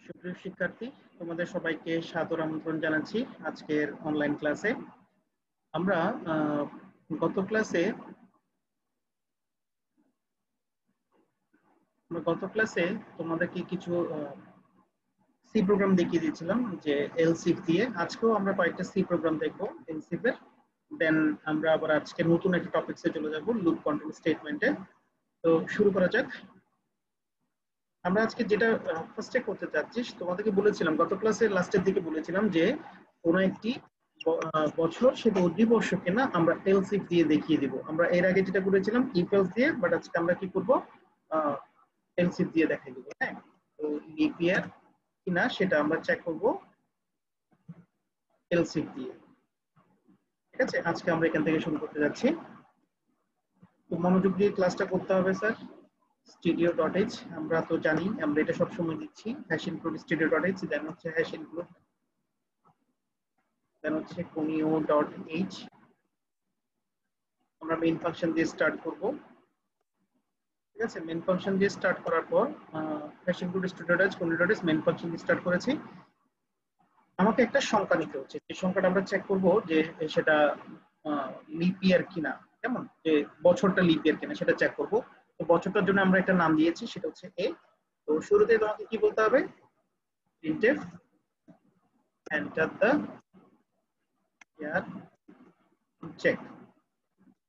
সুপ্রিয় শিক্ষার্থী, তোমাদের সবাইকে সাদর আমন্ত্রণ জানাচ্ছি আজকের অনলাইন ক্লাসে। আমরা গত ক্লাসে তোমাদেরকে কিছু সি প্রোগ্রাম দেখিয়ে দিয়েছিলাম যে এলসিফ দিয়ে। আজকেও আমরা কয়েকটা সি প্রোগ্রাম দেখবো এলসিফ এর। দেন আমরা আবার আজকে নতুন একটা টপিকসে চলে যাব, লুপ কন্ট্রোল স্টেটমেন্টে। তো শুরু করা যাক। আমরা আজকে যেটা ফার্স্টে করতে যাচ্ছি, তোমাদেরকে বলেছিলাম গত ক্লাসের লাস্টের দিকে বলেছিলাম যে কোনো একটি বছর সেটা অধিবর্ষ কিনা আমরা এলসিফ দিয়ে দেখিয়ে দিব। আমরা এর আগে যেটা করেছিলাম ইফ এলস দিয়ে, বাট আজকে আমরা কি করব, এলসিফ দিয়ে দেখিয়ে দিব। হ্যাঁ, তো লিপ ইয়ার কিনা সেটা আমরা চেক করব এলসিফ দিয়ে। ঠিক আছে, আজকে আমরা এখান থেকে শুরু করতে যাচ্ছি। তো মনোযোগ দিয়ে ক্লাসটা করতে হবে স্যার। studio.h আমরা তো জানি, আমরা এটা সব সময় দিচ্ছি হ্যাশ ইনক্লুড studio.h, দেন হচ্ছে হ্যাশ ইনক্লুড, দেন হচ্ছে conio.h। আমরা মেইন ফাংশন দিয়ে স্টার্ট করব। ঠিক আছে, মেইন ফাংশন দিয়ে স্টার্ট করার পর hash include studio.h conio.h main function দিয়ে স্টার্ট করেছি। আমাকে একটা সংখ্যা নিতে হচ্ছে, এই সংখ্যাটা আমরা চেক করব যে সেটা লিপ ইয়ার কিনা, কেমন যে বছরটা লিপ ইয়ার কিনা সেটা চেক করব। তো বছরটার জন্য আমরা একটা নাম দিয়েছি, সেটা হচ্ছে এ। তো শুরুতে তোমাকে কি বলতে হবে, printf enter the year to check।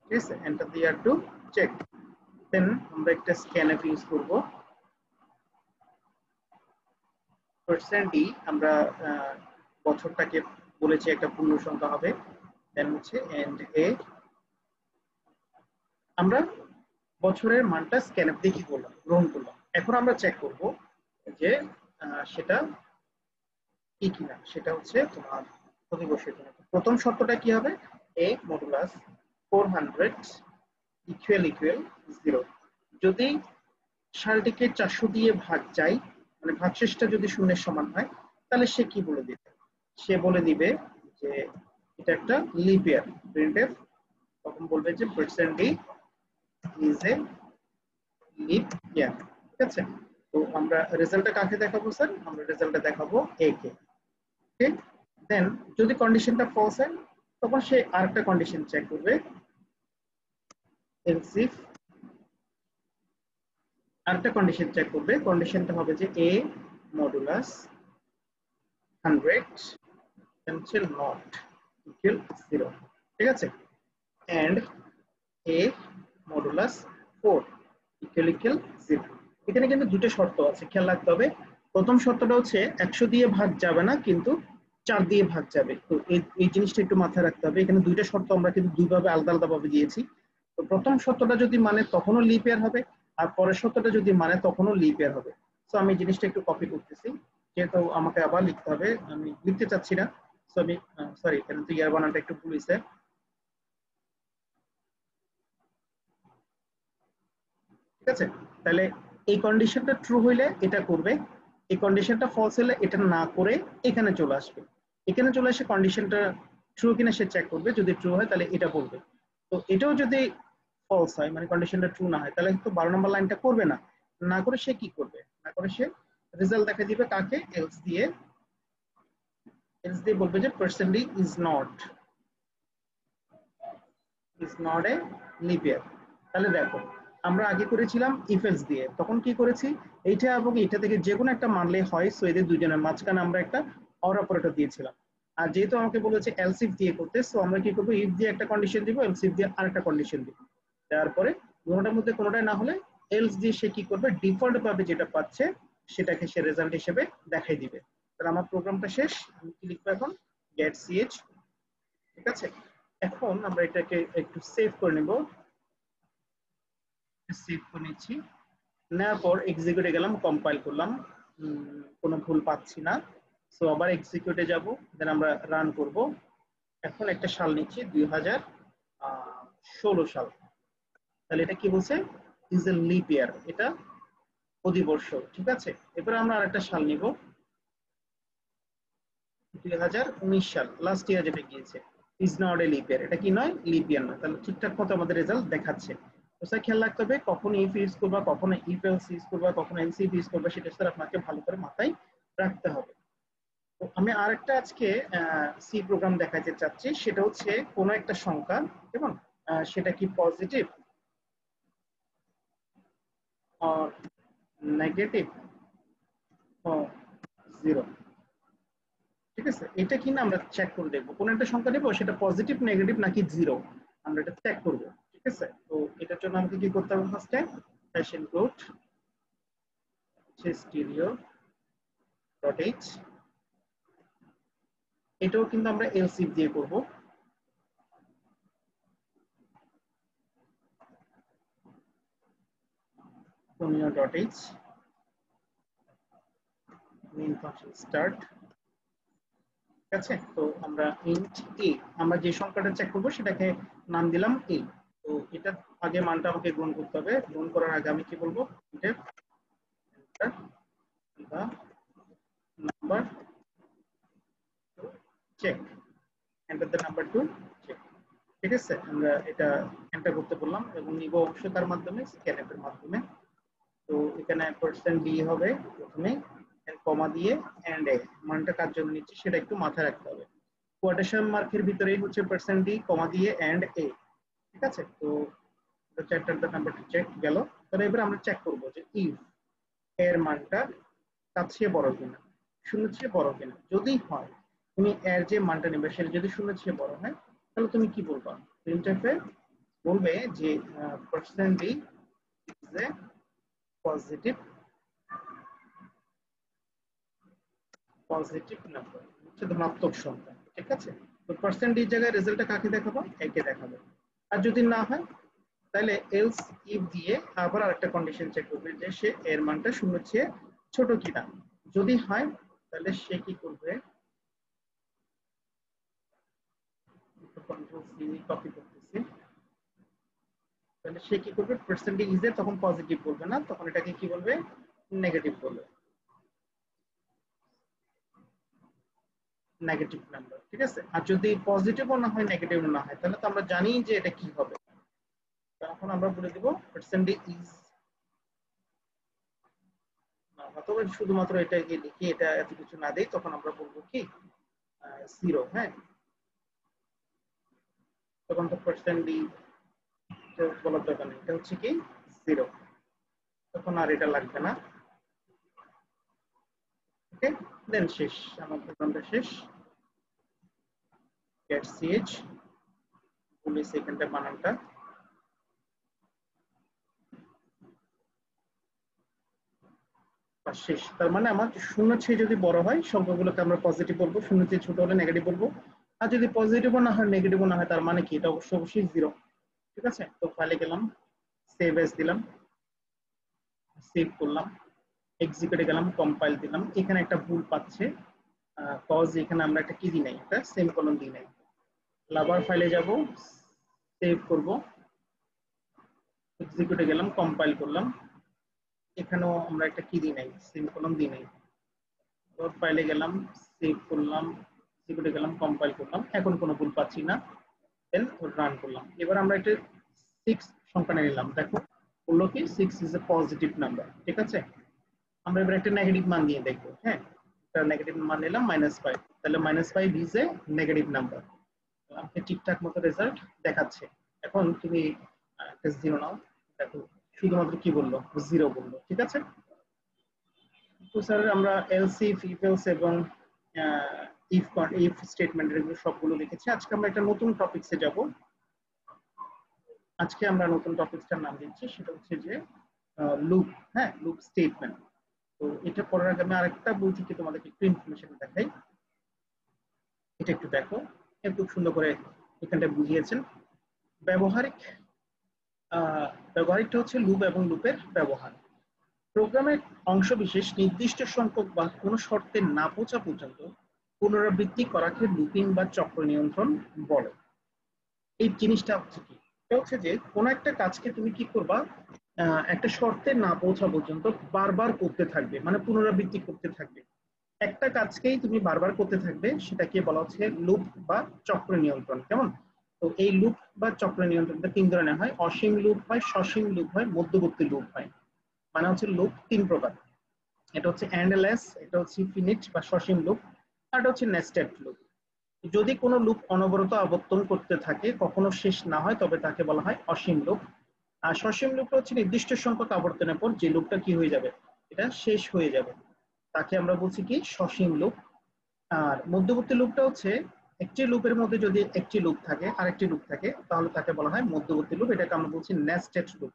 ঠিক আছে, enter the year to check। দেন আমরা একটা scanf ইউজ করব। %d আমরা বছরটাকে বলেছি একটা পূর্ণ সংখ্যা হবে। দেন হচ্ছে and a আমরা বছরের মানটা স্ক্যানআপ দিয়ে কি করলাম, গ্রহণ করলাম। এখন আমরা চেক করব যে সেটা কি কিনা, সেটা হচ্ছে তোমার অধিবর্ষের জন্য। প্রথম শর্তটা কি হবে, a মডুলাস 400 ইকুয়াল 0। যদি সালটিকে 400 দিয়ে ভাগ যায়, মানে ভাগশেষটা যদি শূন্যের সমান হয়, তাহলে সে কি বলে দিবে, সে বলে দিবে যে এটা একটা লিপ ইয়ার। প্রিন্টএফ তখন বলবে যে %d is a লিপ ইয়ার। ঠিক আছে, তো আমরা রেজাল্টটা কাকে দেখাবো স্যার, আমরা রেজাল্টটা দেখাবো a কে। ওকে, দেন যদি কন্ডিশনটা ফলস হয় তখন সে আরেকটা কন্ডিশন চেক করবে, এলস ইফ আরেকটা কন্ডিশন চেক করবে। কন্ডিশনটা হবে যে a মডুলাস 100 দেন হচ্ছে নট ইকুয়াল 0। ঠিক আছে, এন্ড a মডুলাস 4 ইকুয়াল 0। এখানে কিন্তু দুটো শর্ত আছে, খেয়াল রাখতে হবে। প্রথম শর্তটা হচ্ছে 100 দিয়ে ভাগ যাবে না, কিন্তু 4 দিয়ে ভাগ যাবে। তো এই জিনিসটা একটু মাথায় রাখতে হবে। এখানে দুইটা শর্ত আমরা কিন্তু দুইভাবে আলাদা আলাদা ভাবে দিয়েছি। তো প্রথম শর্তটা যদি মানে তখনও লিপ ইয়ার হবে, আর পরের শর্তটা যদি মানে তখনও লিপ ইয়ার হবে। সো আমি জিনিসটা একটু কপি করতেছি, যেহেতু আমাকে আবার লিখতে হবে, আমি লিখতে চাচ্ছি না। সো আমি সরি, এখানে তো ইয়ার বানানটা একটু ভুল হয়েছে। ঠিক আছে, তাহলে এই কন্ডিশনটা ট্রু হইলে এটা করবে, এই কন্ডিশনটা ফলস হলে এটা না করে এখানে চলে আসবে। এখানে চলে এসে কন্ডিশনটা ট্রু কিনা সে চেক করবে, যদি ট্রু হয় তাহলে এটা বলবে। তো এটাও যদি ফলস হয়, মানে কন্ডিশনটা ট্রু না হয়, তাহলে তো 12 নম্বর লাইনটা করবে না। না করে সে কি করবে, না করে সে রেজাল্ট দেখা দিবে কাকে, এলস দিয়ে। এলস দিয়ে বলবে যে %d is not a leap year। তাহলে দেখো, আমরা আগে করেছিলাম ইফ এলস দিয়ে, তখন কি করেছি, এইটা এবং এটা থেকে যে কোনো একটা মানলে হয়, সো এদের দুইজনের মাঝখানে আমরা একটা অর অপারেটর দিয়েছিলাম। আর যেহেতু আমাকে বলেছে এলস ইফ দিয়ে করতে, সো আমরা কি করবো, ইফ দিয়ে একটা কন্ডিশন দিব, এলস ইফ দিয়ে আরেকটা কন্ডিশন দিব। তারপরে দুটোটার মধ্যে কোনোটাই না হলে এলস দিয়ে সে কি করবে, ডিফল্ট ভাবে যেটা পাচ্ছে সেটাকে সে রেজাল্ট হিসেবে দেখাই দিবে। তাহলে আমার প্রোগ্রামটা শেষ, আমি কি লিখবো এখন, গেট ch। ঠিক আছে, এখন আমরা এটাকে একটু সেভ করে নেব। সেভ করে নিচ্ছি, নেওয়ার পর এক্সিকিউটে গেলাম, কম্পাইল করলাম, কোনো ভুল পাচ্ছি না। সো আবার এক্সিকিউটে যাব, দেন আমরা রান করব। এখন একটা সাল নিচ্ছি 2016 সাল। তাহলে এটা কি বলছে, ইজ এ লিপ ইয়ার, এটা অধিবর্ষ। ঠিক আছে, এরপরে আমরা আরেকটা সাল নিব 2019 সাল, লাস্ট ইয়ার যেটা গিয়েছে। ইজ নট এ লিপ ইয়ার, এটা কি নয়, লিপ ইয়ার নয়। তাহলে ঠিকঠাক মতো আমাদের রেজাল্ট দেখাচ্ছে। তো স্যার খেয়াল রাখতে হবে, কখন ইফ ইউজ করবা, কখনো ইফ এলস ইউজ করবা, কখনো এলস ইফ ইউজ করবা, সেটা স্যার আপনাকে ভালো করে মাথায় রাখতে হবে। তো আমি আরেকটা আজকে সি প্রোগ্রাম দেখাতে চাচ্ছি, সেটা হচ্ছে কোনো একটা সংখ্যা, এবং সেটা কি পজিটিভ আর নেগেটিভ ও জিরো। ঠিক আছে, এটা কিনা আমরা চেক করে দেখবো। কোন একটা সংখ্যা নেবো, সেটা পজিটিভ নেগেটিভ নাকি জিরো, আমরা এটা চেক করবো। ঠিক আছে, তো এটার জন্য আমাকে কি করতে হবে? ফার্স্টে hash include stereo dot H, এটাও কিন্তু আমরা এলস ইফ দিয়ে করবো। Dot H main function start. ঠিক আছে, তো আমরা ইন্ট এ, আমরা যে সংখ্যাটা চেক করবো সেটাকে নাম দিলাম এ। তো এটা আগে মানটা আমাকে গ্রহণ করতে হবে। গ্রহণ করার আগে আমি কি বলবো? the number to check, enter the number to check। ঠিক আছে, আমরা এটা এন্টার করতে বললাম এবং নিব অবশ্যই তার মাধ্যমে, স্ক্যানফ এর মাধ্যমে। তো এখানে % ডি হবে প্রথমে, কমা দিয়ে এন্ড এ, মানটা কার জন্য নিচ্ছি সেটা একটু মাথায় রাখতে হবে। কোটেশন মার্কের ভিতরেই হচ্ছে % ডি, কমা দিয়ে এন্ড এ। ঠিক আছে, তো enter the number to check গেল। তাহলে এবার আমরা চেক করব যে ইফ এর মানটা তার চেয়ে বড় কিনা, শূন্যের চেয়ে বড় কিনা। যদি হয়, তুমি এর যে মানটা নেবে সেটা যদি শূন্যের চেয়ে বড় হয়, তাহলে তুমি কি বলবা? প্রিন্টএফে বলবে যে % d is a positive number, হচ্ছে ধনাত্মক সংখ্যা। ঠিক আছে, তো % d জায়গায় রেজাল্টটা কাকে দেখাবো? একে দেখাবো। আর যদি না হয়, তাহলে এলস ইফ দিয়ে আবার আরেকটা কন্ডিশন চেক করবে যে সে এর মানটা শূন্যের চেয়ে ছোট কিনা। যদি হয়, তাহলে সে কি করবে? কন্ট্রোল সি কপি করতেছি। তাহলে সে কি করবে? % ইজ এ তখন পজিটিভ বলবে না, তখন এটাকে কি বলবে? নেগেটিভ বলবে, নেগেটিভ নাম্বার। ঠিক আছে, আর যদি পজিটিভও না হয় নেগেটিভও না হয়, তাহলে তো আমরা জানি যে এটা কি হবে। তখন আমরা বলে দিব % ইজ, অথবা শুধুমাত্র এটাকে লিখি, এটা এত কিছু না দেই, তখন আমরা বলবো কি জিরো। হ্যাঁ, তখন তো % বলার দরকার নেই, এটা হচ্ছে কি জিরো, তখন আর এটা লাগবে না। ওকে, দেন শেষ, আমার প্রোগ্রামটা শেষ। get ch বলি সেকেন্ডে বানানটা, শেষ। তার মানে আমার শূন্য চেয়ে যদি বড় হয় সংখ্যাগুলোকে আমরা পজিটিভ বলবো, শূন্য চেয়ে ছোট হলে নেগেটিভ বলবো। আর যদি পজিটিভও না হয় নেগেটিভও না হয়, তার মানে কি? এটা অবশ্যই জিরো। ঠিক আছে, তো ফাইলে গেলাম, সেভ এস দিলাম, সেভ করলাম, এক্সিকিউটে গেলাম, কম্পাইল দিলাম। এখানে একটা ভুল পাচ্ছে, কজ এখানে আমরা একটা কি দিই নাই, একটা সেমিকোলন দিই নাই। আবার ফাইলে যাব, সেভ করব, এক্সিকিউটে গেলাম, কম্পাইল করলাম, এখানেও আমরা একটা কি দিই নাই, সেমিকোলন দিই নাই। ফাইলে গেলাম, সেভ করলাম, এক্সিকিউটে গেলাম, কম্পাইল করলাম, এখন কোনো ভুল পাচ্ছি না। দেন রান করলাম। এবার আমরা একটা 6 সংখ্যা নিলাম, দেখো বললো কি 6 ইজ এ পজিটিভ নাম্বার। ঠিক আছে, আমরা এবার একটা নেগেটিভ মান দিয়ে দেখবো। হ্যাঁ, একটা নেগেটিভ মান নিলাম -5, তাহলে -5 ইজ এ নেগেটিভ নাম্বার। আমাকে ঠিকঠাক মতো রেজাল্ট দেখাচ্ছে। এখন তুমি একটা জিরো নাও, দেখো শুধুমাত্র কি বললো? জিরো বললো। ঠিক আছে, তো স্যার আমরা এলস ইফ, ইফ এলস এবং ইফ স্টেটমেন্টের এগুলো সবগুলো লিখেছি। আজকে আমরা একটা নতুন টপিকসে যাব। আজকে আমরা নতুন টপিকসটার নাম দিচ্ছি, সেটা হচ্ছে যে লুপ। হ্যাঁ, লুপ স্টেটমেন্ট। তো এটা পড়ার আগে আমি আরেকটা বই থেকে তোমাদেরকে একটু ইনফরমেশন দেখাই। এটা একটু দেখো, খুব সুন্দর করে এখানটা বুঝিয়েছেন। ব্যবহারিক ব্যবহারিকটা হচ্ছে লুপ এবং লুপের ব্যবহার। প্রোগ্রামের অংশবিশেষ নির্দিষ্ট সংখ্যক বা কোনো শর্তে না পৌঁছা পর্যন্ত পুনরাবৃত্তি করাকে লুপিং বা চক্র নিয়ন্ত্রণ বলে। এই জিনিসটা হচ্ছে কি? এটা হচ্ছে যে কোনো একটা কাজকে তুমি কি করবা, একটা শর্তে না পৌঁছা পর্যন্ত বারবার করতে থাকবে, মানে পুনরাবৃত্তি করতে থাকবে। একটা কাজকেই তুমি বারবার করতে থাকবে, সেটাকে বলা হচ্ছে লুপ বা চক্র নিয়ন্ত্রণ। কেমন? তো এই লুপ বা চক্র নিয়ন্ত্রণটা 3 ধরনের হয়: অসীম লুপ হয়, সসীম লুপ হয়, মধ্যবর্তী লুপ হয়। মানে হচ্ছে লুপ 3 প্রকার। এটা হচ্ছে এন্ডলেস, এটা হচ্ছে ফিনিট বা সসীম লুপ, আর এটা হচ্ছে নেস্টেড লুপ। যদি কোনো লুপ অনবরত আবর্তন করতে থাকে, কখনো শেষ না হয়, তবে তাকে বলা হয় অসীম লুপ। আর সসীম লুপটা হচ্ছে নির্দিষ্ট সংখ্যক আবর্তনের পর যে লুপটা কি হয়ে যাবে, এটা শেষ হয়ে যাবে, তাকে আমরা বলছি কি সসীম লুপ। আর মধ্যবর্তী লুপটা হচ্ছে একটি লুপের মধ্যে যদি একটি লুপ থাকে আর একটি লুপ থাকে, তাহলে তাকে বলা হয় মধ্যবর্তী লুপ। এটাকে আমরা বলছি নেস্টেড লুপ।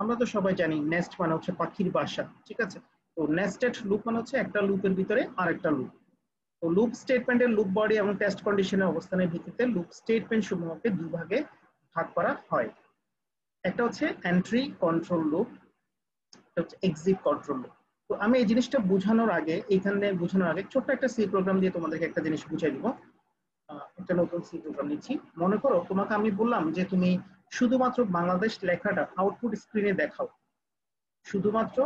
আমরা তো সবাই জানি নেস্ট মানে হচ্ছে পাখির বাসা, ঠিক আছে? তো নেস্টেড লুপ মানে হচ্ছে একটা লুপের ভিতরে আরেকটা লুপ। তো লুপ স্টেটমেন্টের লুপ বডি এবং টেস্ট কন্ডিশনের অবস্থানের ভিত্তিতে লুপ স্টেটমেন্ট সমূহকে দুই ভাগে ভাগ করা হয়। একটা হচ্ছে এন্ট্রি কন্ট্রোল লুপ, এটা হচ্ছে এক্সিট কন্ট্রোল লুপ। তো আমি এই জিনিসটা বোঝানোর আগে ছোট্ট একটা সি প্রোগ্রাম দিয়ে তোমাদেরকে একটা জিনিস বুঝাই দিব। একটা নতুন সি প্রোগ্রাম নিচ্ছি। মনে করো তোমাকে আমি বললাম যে তুমি শুধুমাত্র বাংলাদেশ লেখাটা আউটপুট স্ক্রিনে দেখাও, শুধুমাত্র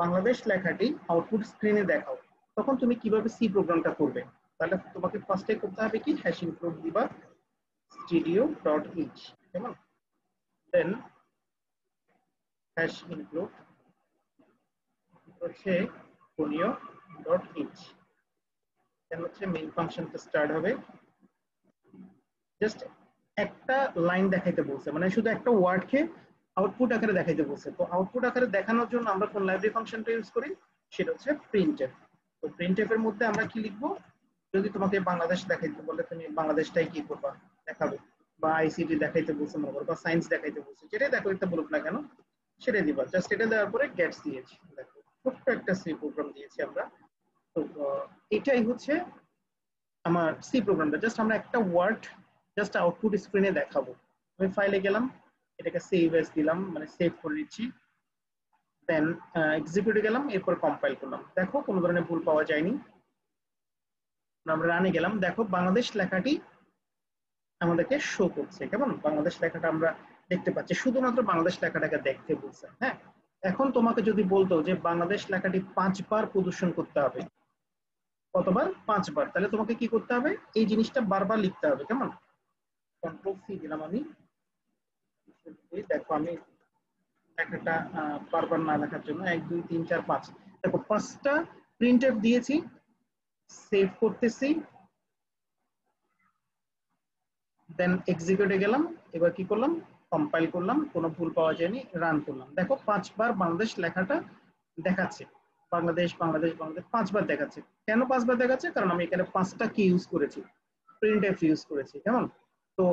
বাংলাদেশ লেখাটি আউটপুট স্ক্রিনে দেখাও, তখন তুমি কিভাবে সি প্রোগ্রামটা করবে? তাহলে তোমাকে ফার্স্টে করতে হবে কি, হ্যাশ ইনক্লুড দিবা studio.h, কেমন? দেন হ্যাশ ইনক্লুড হচ্ছে conio.h, দেন হচ্ছে মেইন ফাংশনটা স্টার্ট হবে। জাস্ট একটা লাইন দেখাইতে বলছে, মানে শুধু একটা ওয়ার্ডকে আউটপুট আকারে দেখাইতে বলছে। তো আউটপুট আকারে দেখানোর জন্য আমরা কোন লাইব্রেরি ফাংশনটা ইউজ করি, সেটা হচ্ছে প্রিন্টএফ। তো প্রিন্টএফ এর মধ্যে আমরা কি লিখবো, যদি তোমাকে বাংলাদেশ দেখাইতে বলে তুমি বাংলাদেশটাই কি করবা, দেখাবে। বা আইসিটি দেখাইতে বলছে মনে করো, বা সায়েন্স দেখাইতে বলছে, যেটাই দেখাইতে বলুক না কেন সেটাই দিবা। জাস্ট এটা দেওয়ার পরে গেটস দিয়েছি, দেখো ছোট্ট একটা সি প্রোগ্রাম দিয়েছি আমরা। তো এটাই হচ্ছে আমার সি প্রোগ্রামটা। জাস্ট আমরা একটা ওয়ার্ড জাস্ট আউটপুট স্ক্রিনে দেখাবো। আমি ফাইলে গেলাম, এটাকে সেভ এস দিলাম, মানে সেভ করে নিচ্ছি, দেন এক্সিকিউটে গেলাম, এরপর কম্পাইল করলাম। দেখো কোনো ধরনের ভুল পাওয়া যায়নি। আমরা রানে গেলাম, দেখো বাংলাদেশ লেখাটি আমাদেরকে শো করছে, কেমন? বাংলাদেশ লেখাটা আমরা দেখতে পাচ্ছি, শুধুমাত্র বাংলাদেশ লেখাটাকে দেখতে বলছে। হ্যাঁ, এখন তোমাকে যদি বলতো যে বাংলাদেশ লেখাটি 5 বার প্রদর্শন করতে হবে, কতবার? 5 বার, তাহলে তোমাকে কি করতে হবে, এই জিনিসটা বারবার লিখতে হবে, কেমন? কন্ট্রোল সি দিলাম আমি। দেখো আমি একটা বারবার না লেখার জন্য 1 2 3 4 5, দেখো 5টা প্রিন্ট এফ দিয়েছি। সেভ করতেছি, দেন এক্সিকিউটে গেলাম, এবার কি করলাম, কম্পাইল করলাম, কোনো ভুল পাওয়া যায়নি, রান করলাম। দেখো 5 বার বাংলাদেশ লেখাটা দেখাচ্ছে, বাংলাদেশ বাংলাদেশ বাংলাদেশ 5 বার দেখাচ্ছে। কেন 5 বার দেখাচ্ছে? কারণ আমি এখানে 5টা কি ইউজ করেছি, প্রিন্ট এফ ইউজ করেছি, কেমন? তো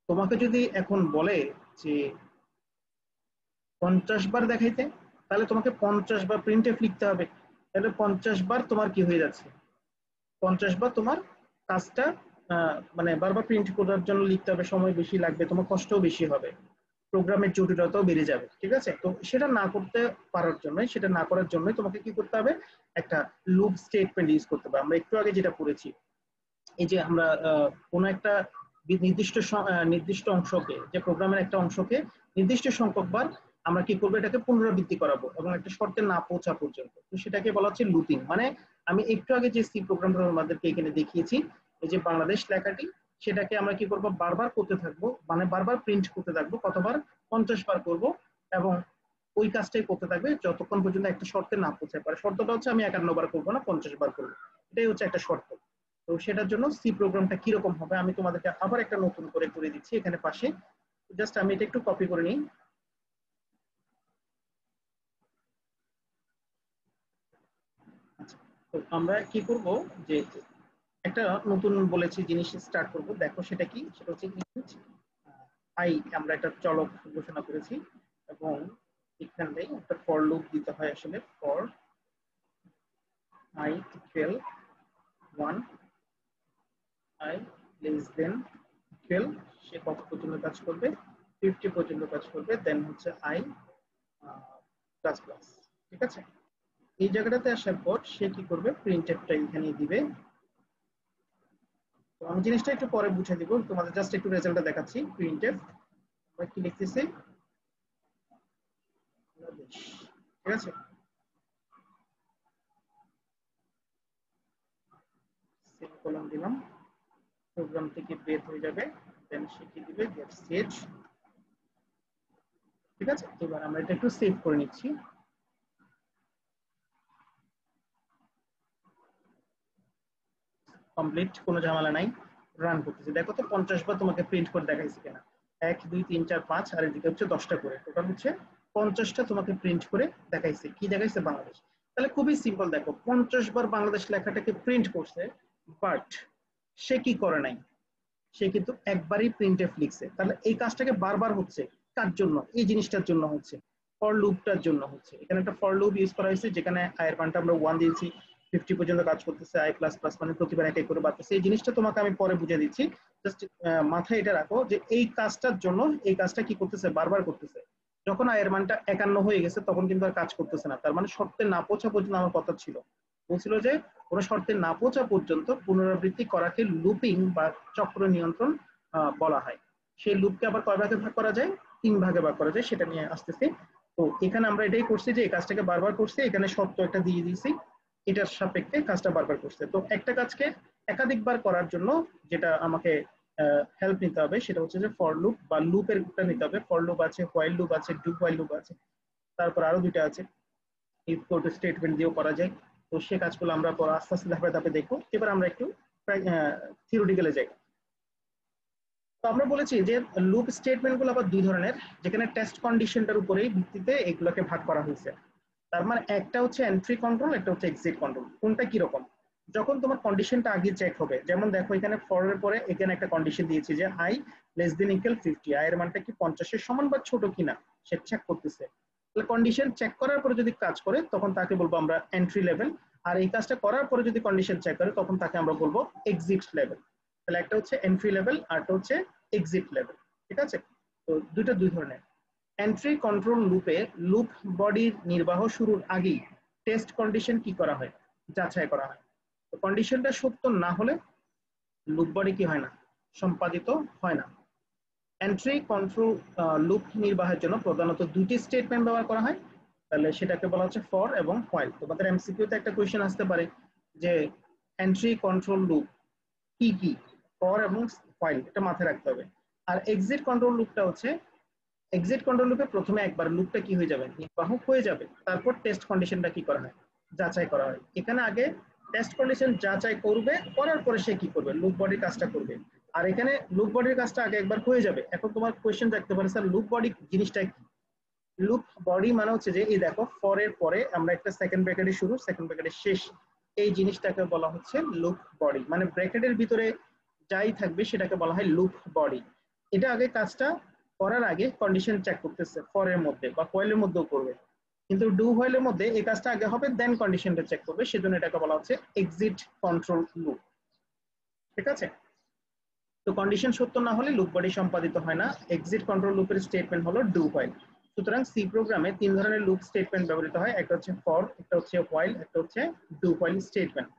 তোমাকে যদি এখন বলে যে 50 বার দেখাইতে, তাহলে তোমাকে 50 বার প্রিন্ট এফ লিখতে হবে। তাহলে 50 বার তোমার কি হয়ে যাচ্ছে, 50 বার তোমার কাজটা মানে বারবার প্রিন্ট করার জন্য লিখতে হবে, সময় বেশি লাগবে, তোমার কষ্টও বেশি হবে, প্রোগ্রামের জটিলতাও বেড়ে যাবে, ঠিক আছে? তো সেটা না করতে পারার জন্য, সেটা না করার জন্য তোমাকে কি করতে হবে, একটা লুপ স্টেটমেন্ট ইউজ করতে হবে। আমরা একটু আগে যেটা পড়েছি, এই যে আমরা কোনো একটা নির্দিষ্ট অংশকে, যে প্রোগ্রামের একটা অংশকে নির্দিষ্ট সংখ্যক বার আমরা কি করবো, এটাকে পুনরাবৃত্তি করাবো এবং একটা শর্তে না পৌঁছা পর্যন্ত। তো সেটাকে বলা হচ্ছে লুপিং। মানে আমি একটু আগে যে সি প্রোগ্রামটা আমাদেরকে এখানে দেখিয়েছি, এই যে বাংলাদেশ লেখাটি, সেটাকে আমরা কি করবো, বারবার করতে থাকবো, মানে বারবার প্রিন্ট করতে থাকবো। কতবার? 50 বার করবো। এবং ওই কাজটাই করতে থাকবে যতক্ষণ পর্যন্ত একটা শর্তে না পৌঁছায় পারে। শর্তটা হচ্ছে আমি 51 বার করবো না, 50 বার করবো, এটাই হচ্ছে একটা শর্ত। তো সেটার জন্য সি প্রোগ্রামটা কিরকম হবে আমি তোমাদেরকে আবার একটা নতুন করে করে দিচ্ছি এখানে পাশে। জাস্ট আমি এটা একটু কপি করে নিই। আচ্ছা, তো আমরা কি করব, যে একটা নতুন বলেছি জিনিস স্টার্ট করব। দেখো সেটা কি, সেটা হচ্ছে ইন্ট আই, আমরা একটা চলক ঘোষণা করেছি এবং এখানে একটা ফর লুপ দিতে হয়। আসলে for I equal 1, I less than equal, সে কত পর্যন্ত কাজ করবে, 50 পর্যন্ত কাজ করবে, দেন হচ্ছে আই প্লাস প্লাস, ঠিক আছে? এই জায়গাটাতে আসার পর সে কি করবে, প্রিন্ট এফটা এখানে দিবে। তো আমি জিনিসটা একটু পরে বুঝে দিব, তোমাদের জাস্ট একটু রেজাল্টটা দেখাচ্ছি। প্রিন্ট এফ আমরা কি লিখতেছি, ঠিক আছে? সেমিকোলন দিলাম, প্রোগ্রাম থেকে বের হয়ে যাবে, দেন সে কি দিবে, গেট সেট, ঠিক আছে? এবার আমরা এটা একটু সেভ করে নিচ্ছি। কমপ্লিট, কোনো ঝামেলা নাই। রান করতেছি, দেখো তো 50 বার তোমাকে প্রিন্ট করে দেখাইছি কিনা। 1 2 3 4 5 আর এদিকে হচ্ছে 10টা করে, টোটাল হচ্ছে 50টা তোমাকে প্রিন্ট করে দেখাইছে। কি দেখাইছে? বাংলাদেশ। তাহলে খুবই সিম্পল, দেখো 50 বার বাংলাদেশ লেখাটাকে প্রিন্ট করছে, বাট সে কি করে নাই, সে কিন্তু একবারই প্রিন্টএফ লিখছে। তাহলে এই কাজটাকে বারবার হচ্ছে কার জন্য? এই জিনিসটার জন্য হচ্ছে, ফর লুপটার জন্য হচ্ছে। এখানে একটা ফর লুপ ইউজ করা হয়েছে, যেখানে আয়ের মানটা আমরা 1 দিয়েছি, 50 পর্যন্ত কাজ করতেছে, আই প্লাস প্লাস মানে প্রতিবার এক এক করে বাড়তেছে। এই জিনিসটা তোমাকে আমি পরে বুঝিয়ে দিচ্ছি, জাস্ট মাথায় এটা রাখো যে এই কাজটার জন্য এই কাজটা কি করতেছে, বারবার করতেছে। যখন আয়ের মানটা 51 হয়ে গেছে তখন কিন্তু আর কাজ করতেছে না, তার মানে শর্তে না পৌঁছা পর্যন্ত আমার কথা ছিল, বলছিল যে কোনো শর্তে না পৌঁছা পর্যন্ত পুনরাবৃত্তি করাকে লুপিং বা চক্র নিয়ন্ত্রণ বলা হয়। সেই লুপকে আবার কয় ভাগে ভাগ করা যায়? 3 ভাগে ভাগ করা যায়, সেটা নিয়ে আসতেছি। তো এখানে আমরা এটাই করছি যে এই কাজটাকে বারবার করছি, এখানে শর্ত একটা দিয়ে দিয়েছি, এটার সাপেক্ষে কাজটা বারবার করছে। তো একটা কাজকে একাধিকবার করার জন্য যেটা আমাকে হেল্প নিতে হবে সেটা হচ্ছে যে ফর লুপ বা লুপের নিতে হবে। ফর লুপ আছে, হোয়াইল লুপ আছে, ডু হোয়াইল লুপ আছে, তারপর আরো দুইটা আছে, ইফ কোড স্টেটমেন্ট দিয়েও করা যায়। তো সে কাজগুলো আমরা পরে আস্তে আস্তে ধাপে ধাপে দেখবো। এবার আমরা একটু থিওরিটিক্যালে যাই। তো আমরা বলেছি যে লুপ স্টেটমেন্ট গুলো আবার দুই ধরনের, যেখানে টেস্ট কন্ডিশনটার উপরেই ভিত্তিতে এগুলোকে ভাগ করা হয়েছে। তার মানে একটা হচ্ছে এন্ট্রি কন্ট্রোল, একটা হচ্ছে এক্সিট কন্ট্রোল। কোনটা কি রকম? যখন তোমার কন্ডিশনটা আগে চেক হবে, যেমন দেখো এখানে ফর এর পরে এখানে একটা কন্ডিশন দিয়েছি যে I less than equal 50, I এর মানটা কি 50 এর সমান বা ছোট কিনা সে চেক করতেছে। তাহলে কন্ডিশন চেক করার পরে যদি কাজ করে তখন তাকে বলবো আমরা এন্ট্রি লেভেল, আর এই কাজটা করার পরে যদি কন্ডিশন চেক করে তখন তাকে আমরা বলবো এক্সিট লেভেল। তাহলে একটা হচ্ছে এন্ট্রি লেভেল আর একটা হচ্ছে এক্সিট লেভেল, ঠিক আছে? তো দুইটা দুই ধরনের। এন্ট্রি কন্ট্রোল লুপে লুপ বডির নির্বাহ শুরুর আগেই টেস্ট কন্ডিশন কি করা হয়? যাচাই করা হয়। তো কন্ডিশনটা সত্য না হলে লুপ বডি কি হয় না? সম্পাদিত হয় না। এন্ট্রি কন্ট্রোল লুপ নির্বাহের জন্য প্রধানত দুটি স্টেটমেন্ট ব্যবহার করা হয়, তাহলে সেটাকে বলা হচ্ছে ফর এবং হোয়াইল। তোমাদের এমসিকিউতে একটা কোয়েশ্চেন আসতে পারে যে এন্ট্রি কন্ট্রোল লুপ কি কি, ফর এবং হোয়াইল, এটা মাথায় রাখতে হবে। আর এক্সিট কন্ট্রোল লুপটা হচ্ছে, এক্সিট কন্ট্রোল লুপে প্রথমে একবার লুপটা কি হয়ে যাবে? নির্বাহক হয়ে যাবে, তারপর টেস্ট কন্ডিশনটা কি করা হয়? যাচাই করা হয়। এখানে আগে টেস্ট কন্ডিশন যাচাই করবে, করার পরে সে কি করবে? লুপ বডির কাজটা করবে। আর এখানে লুপ বডির কাজটা আগে একবার হয়ে যাবে। এখন তোমার কোয়েশ্চেন থাকতে পারে স্যার লুপ বডি জিনিসটা কি? লুপ বডি মানে হচ্ছে যে এই দেখো ফর এর পরে আমরা একটা সেকেন্ড ব্র্যাকেটের শুরু, সেকেন্ড ব্র্যাকেটের শেষ, এই জিনিসটাকে বলা হচ্ছে লুপ বডি। মানে ব্র্যাকেটের ভিতরে যাই থাকবে সেটাকে বলা হয় লুপ বডি। এটা আগে কাজটা করার আগে কন্ডিশন চেক করতেছে, ফর এর মধ্যে বা হোয়াইলের মধ্যেও করবে, কিন্তু ডু হোয়াইলের মধ্যে এই কাজটা আগে হবে, দেন কন্ডিশনটা চেক করবে, সেজন্য এটাকে বলা হচ্ছে এক্সিট কন্ট্রোল লুপ, ঠিক আছে? তো কন্ডিশন সত্য না হলে লুপ বডি সম্পাদিত হয় না। এক্সিট কন্ট্রোল লুপের স্টেটমেন্ট হলো ডু হোয়াইল। সুতরাং সি প্রোগ্রামে 3 ধরনের লুপ স্টেটমেন্ট ব্যবহৃত হয়, একটা হচ্ছে ফর, একটা হচ্ছে হোয়াইল, একটা হচ্ছে ডু হোয়াইল স্টেটমেন্ট।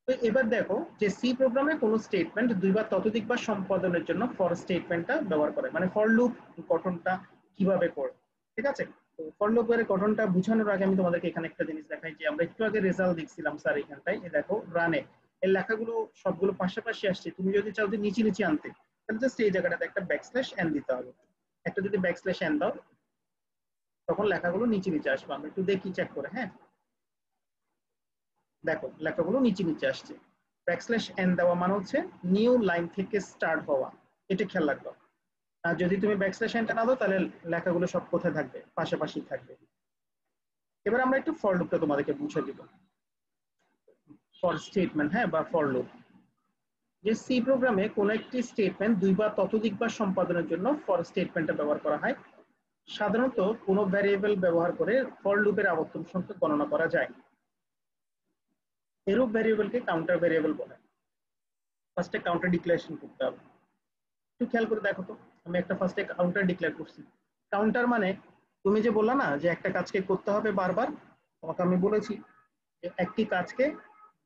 তো এবার দেখো যে সি প্রোগ্রামে কোনো স্টেটমেন্ট দুইবার ততোধিকবার সম্পাদনের জন্য ফর স্টেটমেন্টটা ব্যবহার করে, মানে ফর লুপ গঠনটা কিভাবে করে, ঠিক আছে? তো ফর লুপের গঠনটা বোঝানোর আগে আমি তোমাদেরকে এখানে একটা জিনিস দেখাই, যে আমরা একটু আগে রেজাল্ট দেখছিলাম স্যার এখানটায়, এই দেখো রানে এর লেখাগুলো সবগুলো পাশাপাশি আসছে। তুমি যদি চাও যে নিচে নিচে আনতে, তাহলে জাস্ট এই জায়গাটাতে একটা ব্যাকস্ল্যাশ এন দিতে হবে। একটা যদি ব্যাকস্ল্যাশ এন দাও তখন লেখাগুলো নিচে নিচে আসবে। আমরা একটু দেখি চেক করে, হ্যাঁ? দেখো লেখাগুলো নিচে নিচে আসছে। ব্যাকস্ল্যাশ এন দেওয়া মানে হচ্ছে নিউ লাইন থেকে স্টার্ট হওয়া, এটা খেয়াল রাখবা। আর যদি তুমি ব্যাকস্ল্যাশ এনটা না দাও তাহলে লেখাগুলো সব কোথায় থাকবে? পাশাপাশি থাকবে। এবার আমরা একটু ফর লুপটা তোমাদেরকে বুঝিয়ে দিব। ফর স্টেটমেন্ট, হ্যাঁ, বা ফর লুপ, যে সি প্রোগ্রামে কোন একটি স্টেটমেন্ট দুই বা ততোধিকবার সম্পাদনের জন্য ফর স্টেটমেন্টটা ব্যবহার করা হয়। সাধারণত কোনো ভ্যারিয়েবল ব্যবহার করে ফর লুপের আবর্তন সংখ্যা গণনা করা যায়। এরূপ ভ্যারিয়েবলকে কাউন্টার ভ্যারিয়েবল বলে। ফার্স্টে কাউন্টার ডিক্লারেশন করতে হবে। একটু খেয়াল করে দেখো তো, আমি একটা ফার্স্টে কাউন্টার ডিক্লেয়ার করছি। কাউন্টার মানে তুমি যে বললা না যে একটা কাজকে করতে হবে বারবার, তোমাকে আমি বলেছি যে একটি কাজকে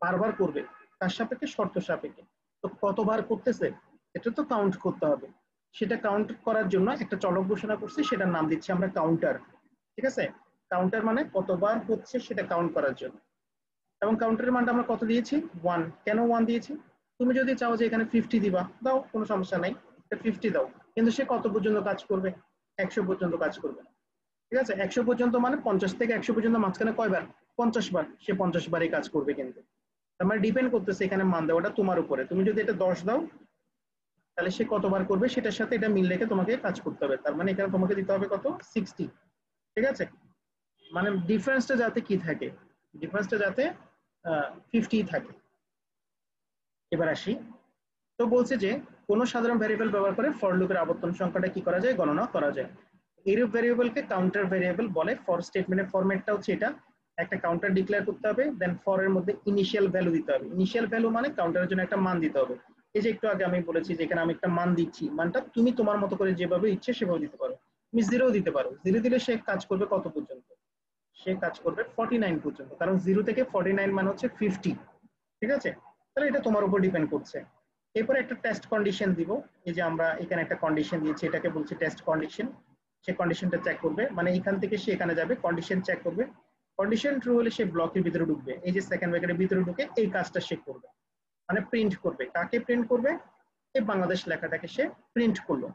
বারবার করবে তার সাপেক্ষে শর্ত সাপেক্ষে। তো কতবার করতেছে এটা তো কাউন্ট করতে হবে। সেটা কাউন্ট করার জন্য একটা চলক ঘোষণা করছি, সেটার নাম দিচ্ছি আমরা কাউন্টার, ঠিক আছে? কাউন্টার মানে কতবার হচ্ছে সেটা কাউন্ট করার জন্য। এবং কাউন্টারের মানটা আমরা কত দিয়েছি? 1। কেন 1 দিয়েছি? তুমি যদি চাও যে এখানে 50 দিবা, দাও, কোনো সমস্যা নাই, 50 দাও, কিন্তু সে কত পর্যন্ত কাজ করবে? 100 পর্যন্ত কাজ করবে, ঠিক আছে? 100 পর্যন্ত মানে 50 থেকে 100 পর্যন্ত মাঝখানে কয়বার? 50 বার। সে 50 বারই কাজ করবে কিন্তু, তার মানে ডিপেন্ড করতেছে এখানে মান দেওয়াটা তোমার উপরে। তুমি যদি এটা 10 দাও তাহলে সে কতবার করবে সেটার সাথে এটা মিল রেখে তোমাকে কাজ করতে হবে। তার মানে এখানে তোমাকে দিতে হবে কত, 60। ঠিক আছে, মানে ডিফারেন্সটা যাতে কি থাকে, ডিফারেন্সটা যাতে 50 থাকে। এবার আসি, তো বলছে যে কোন সাধারণ ভ্যারিয়েবল ব্যবহার করে ফর লুপের আবর্তন সংখ্যাটা কি করা যায়, গণনা করা যায়। এইরূপ ভ্যারিয়েবলকে কাউন্টার ভ্যারিয়েবল বলে। ফর স্টেটমেন্টের ফরম্যাটটা হচ্ছে এটা, একটা কাউন্টার ডিক্লেয়ার করতে হবে, দেন ফর এর মধ্যে ইনিশিয়াল ভ্যালু দিতে হবে। ইনিশিয়াল ভ্যালু মানে কাউন্টারের জন্য একটা মান দিতে হবে। এই যে একটু আগে আমি বলেছি যেখানে আমি একটা মান দিচ্ছি, মানটা তুমি তোমার মতো করে যেভাবে ইচ্ছে সেভাবে দিতে পারো। তুমি 0 দিতে পারো, 0 দিলে সে কাজ করবে কত পর্যন্ত, সে কাজ করবে 49 পর্যন্ত, কারণ 0 থেকে 49 মানে হচ্ছে 50। ঠিক আছে, তাহলে এটা তোমার উপর ডিপেন্ড করছে। এরপরে একটা টেস্ট কন্ডিশন দিব, এই যে আমরা এখানে একটা কন্ডিশন দিয়েছি, এটাকে বলছি টেস্ট কন্ডিশন। সে কন্ডিশনটা চেক করবে, মানে এখান থেকে সে এখানে যাবে, কন্ডিশন চেক করবে, কন্ডিশন ট্রু হলে সে ব্লকের ভিতরে ঢুকবে, এই যে সেকেন্ড ব্র্যাকেটের ভিতরে ঢুকে এই কাজটা সে করবে, মানে প্রিন্ট করবে। কাকে প্রিন্ট করবে, এই বাংলাদেশ লেখাটাকে সে প্রিন্ট করলো।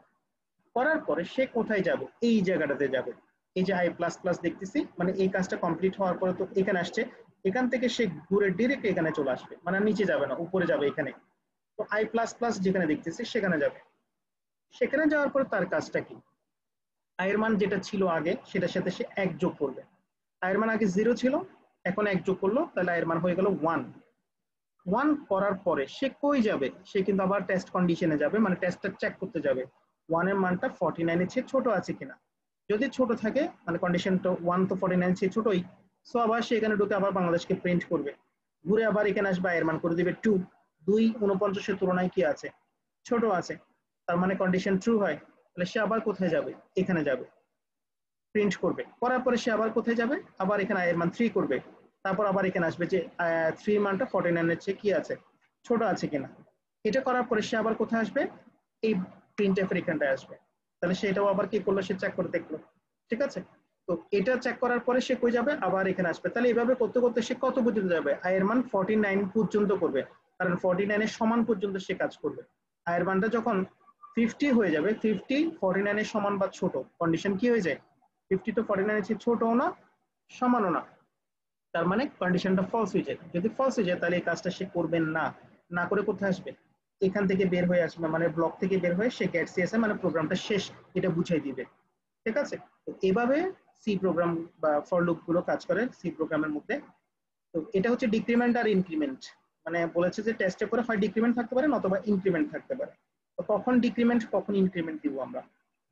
করার পরে সে কোথায় যাবে, এই জায়গাটাতে যাবে, এই যে আই প্লাস প্লাস দেখতেছি, মানে এই কাজটা কমপ্লিট হওয়ার পরে তো এখানে আসছে, এখান থেকে সে ঘুরে ডিরেক্ট এখানে চলে আসবে, মানে নিচে যাবে না, উপরে যাবে এখানে। তো আই প্লাস প্লাস যেখানে দেখতেছি সেখানে যাবে। সেখানে যাওয়ার পর তার কাজটা কি, আয়ের মান যেটা ছিল আগে সেটার সাথে সে 1 যোগ করবে। আয়ের মান আগে 0 ছিল, এখন 1 যোগ করলো, তাহলে আয়ের মান হয়ে গেল 1। 1 করার পরে সে কই যাবে, সে কিন্তু আবার টেস্ট কন্ডিশনে যাবে, মানে টেস্টটা চেক করতে যাবে 1 এর মানটা 49 এর চেয়ে ছোট আছে কিনা। যদি ছোট থাকে, মানে কন্ডিশনটা 1 তো 49 চেয়ে ছোটই, সো আবার সে এখানে ঢুকে আবার বাংলাদেশকে প্রিন্ট করবে, ঘুরে আবার এখানে আসবে, এর মান করে দিবে 2। 2 49 এর তুলনায় কি আছে, ছোট আছে, তার মানে কন্ডিশন ট্রু হয়। তাহলে সে আবার কোথায় যাবে, এখানে যাবে, প্রিন্ট করবে, করার পরে সে আবার কোথায় যাবে, আবার এখানে এর মান 3 করবে, তারপর আবার এখানে আসবে যে 3 মানটা 49 এর চেয়ে কি আছে, ছোট আছে কিনা। এটা করার পরে সে আবার কোথায় আসবে, এই প্রিন্টএফ এর এখানটায় আসবে। তাহলে সেটাও আবার কি করলো, সে চেক করে দেখলো। ঠিক আছে, তো এটা চেক করার পরে সে কই যাবে, আবার এখানে আসবে। তাহলে এইভাবে করতে করতে সে কত পর্যন্ত যাবে, আয়ের মান 49 পর্যন্ত করবে, কারণ 49 এর সমান পর্যন্ত সে কাজ করবে। আয়ের মানটা যখন 50 হয়ে যাবে, 50 49 এর সমান বা ছোট, কন্ডিশন কি হয়ে যায়, 50 তো 49 এর চেয়ে ছোটও না সমানও না, তার মানে কন্ডিশনটা ফলস হয়ে যায়। যদি ফলস হয়ে যায় তাহলে এই কাজটা সে করবেন না, না করে কোথায় আসবে, এখান থেকে বের হয়ে আসবে, মানে ব্লক থেকে বের হয়ে সে গেট সিএসএ মানে প্রোগ্রামটা শেষ, এটা বুঝাই দিবে। ঠিক আছে, তো এভাবে সি প্রোগ্রাম বা ফর লুপ গুলো কাজ করে সি প্রোগ্রামের মধ্যে। তো এটা হচ্ছে ডিক্রিমেন্ট আর ইনক্রিমেন্ট, মানে বলেছে যে টেস্টে করে হয় ডিক্রিমেন্ট থাকতে পারে নতুবা ইনক্রিমেন্ট থাকতে পারে। তো কখন ডিক্রিমেন্ট কখন ইনক্রিমেন্ট দিব আমরা,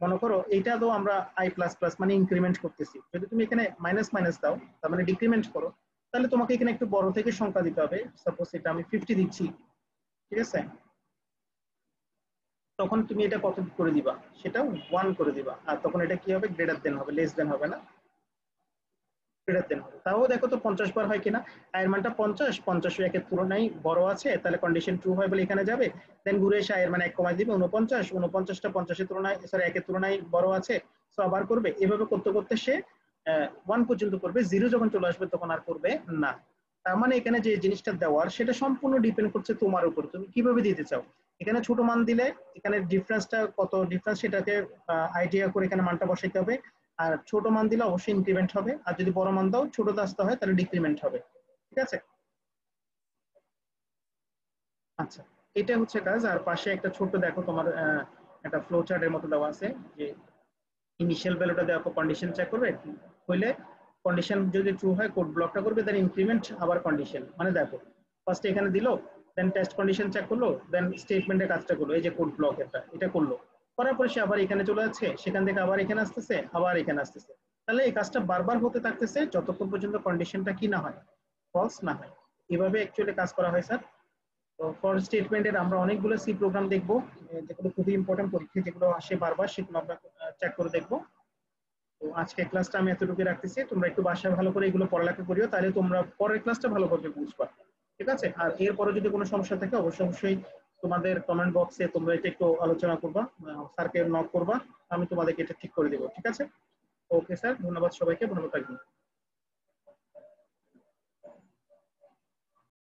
মনে করো এটা তো আমরা আই প্লাস প্লাস মানে ইনক্রিমেন্ট করতেছি, যদি তুমি এখানে মাইনাস মাইনাস দাও তার মানে ডিক্রিমেন্ট করো, তাহলে তোমাকে এখানে একটু বড় থেকে সংখ্যা দিতে হবে। সাপোজ এটা আমি 50 দিচ্ছি, ঠিক আছে, তখন তুমি এটা কত করে দিবা, সেটা 1 করে দিবা, আর তখন এটা কি হবে, গ্রেটার দেন হবে, লেস দেন হবে না, গ্রেটার দেন হবে। তাও দেখো তো 50 বার হয় কিনা, আয়ের মানটা 50, 50 একের তুলনায় বড় আছে, তাহলে কন্ডিশন ট্রু হয় বলে এখানে যাবে, দেন ঘুরে এসে আয়ের মান 1 কমাই দিবে 49, 49টা 50 এর তুলনায় সরি একের তুলনায় বড় আছে, তো আবার করবে। এভাবে করতে করতে সে 1 পর্যন্ত করবে, 0 যখন চলে আসবে তখন আর করবে না। তার মানে এখানে যে জিনিসটা দেওয়ার সেটা সম্পূর্ণ ডিপেন্ড করছে তোমার উপর, তুমি কিভাবে দিতে চাও। এখানে ছোট মান দিলে এখানে ডিফারেন্সটা কত ডিফারেন্স সেটাকে আইডিয়া করে এখানে মানটা বসাইতে হবে, আর ছোট মান দিলে অবশ্যই ইনক্রিমেন্ট হবে, আর যদি বড় মান দাও ছোট আসতে হয় তাহলে ডিক্রিমেন্ট হবে। ঠিক আছে, আচ্ছা, এটা হচ্ছে কাজ। আর পাশে একটা ছোট দেখো তোমার একটা ফ্লো চার্টের মতো দেওয়া আছে, যে ইনিশিয়াল ভ্যালুটা দেখো কন্ডিশন চেক করবে, হইলে কন্ডিশন যদি ট্রু হয় কোড ব্লকটা করবে, দেন ইনক্রিমেন্ট আবার কন্ডিশন, মানে দেখো ফার্স্ট এখানে দিলো, দেন টেস্ট কন্ডিশন চেক করলো, দেন স্টেটমেন্টের কাজটা করলো, এই যে কোড ব্লক এটা করলো, করার পরে সে আবার এখানে চলে যাচ্ছে, সেখান থেকে আবার এখানে আসতেছে, আবার এখানে আসতেছে। তাহলে এই কাজটা বারবার হতে থাকতেছে যতক্ষণ পর্যন্ত কন্ডিশনটা কি না হয়, ফলস না হয়। এভাবে অ্যাকচুয়ালি কাজ করা হয় স্যার। তো ফর স্টেটমেন্টের আমরা অনেকগুলো সি প্রোগ্রাম দেখবো, যেগুলো খুবই ইম্পর্টেন্ট, পরীক্ষায় যেগুলো আসে বারবার সেগুলো আমরা চেক করে দেখবো। তো আজকে ক্লাসটা আমি এতটুকু রাখতেছি, তোমরা একটু বাসায় ভালো করে এগুলো পড়ালেখা করিও, তাহলে তোমরা পরের ক্লাসটা ভালোভাবে বুঝবা। ঠিক আছে, আর এরপরে যদি কোনো সমস্যা থাকে অবশ্যই অবশ্যই তোমাদের কমেন্ট বক্সে তোমরা এটা একটু আলোচনা করবা, স্যারকে নক করবা, আমি তোমাদেরকে এটা ঠিক করে দেবো। ঠিক আছে, ওকে স্যার, ধন্যবাদ সবাইকে, ভালো থাকবেন।